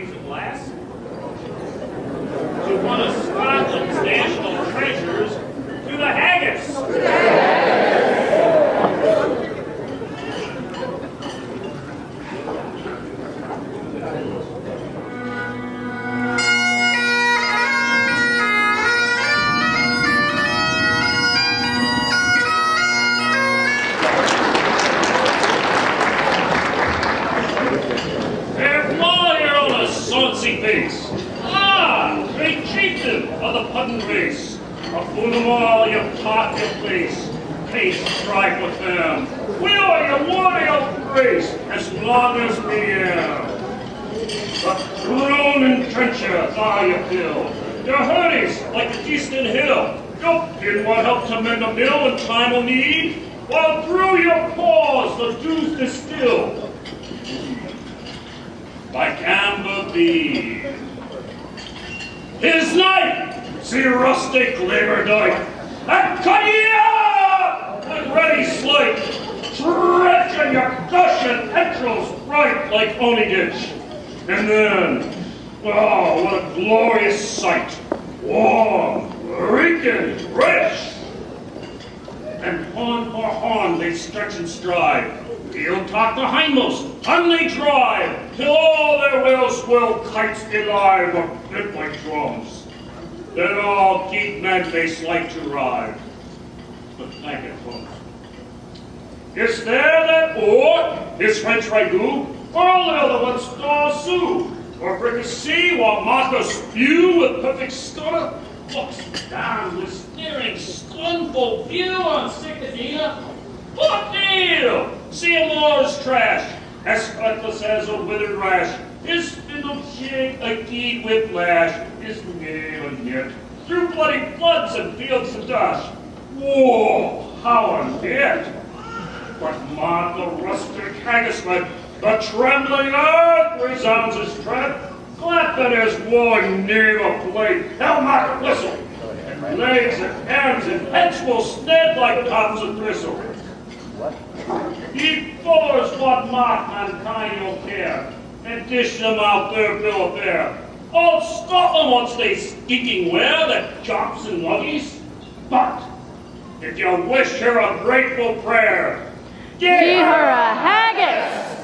panes of glass? To one of Scotland's national treasures, to the Haggis. Face. Ah, great chieftain of the puddin' race, a fool of all your pocket place, face strife with them. We are your warrior grace, as long as we am. But throne and trenchers are your bill, your hurdies like the Eastern Hill. You didn't want help to mend a mill in time of need, while through your paws the dews distill. Like amber bead. His knife, see rustic labor dyke, and cut ye up with ready slight, stretching your gushing entrails bright like onigitch. And then, oh, what a glorious sight, warm, reeking, rich. And horn for horn they stretch and strive, heel talk the hindmost, on they drive, till all their well-swelled kites alive are bent like drums. Then all keep men face like to ride. But thank it, folks. Is there that or his French ragout, or all the other ones star sous, or fricassee, while mockers spew with perfect stutter, looks down with sneering, scornful view on Cicadina. What deal? See him all his trash, as feckless as a withered rash, his spindle shake a keyed whiplash, his nail and yet, through bloody floods and fields of dust. Whoa, how unhit! But mark the rustic Haggisman, the trembling earth resounds his tread, clap at his warring knave of blade, helmet whistle, and legs and arms and heads will snap like tops of thistle. Ye fullers what mock mankind you'll care, and dish them out their bill of fare. All Scotland wants they skeeking wear, the chops and luggies. But if you wish her a grateful prayer, give her a haggis!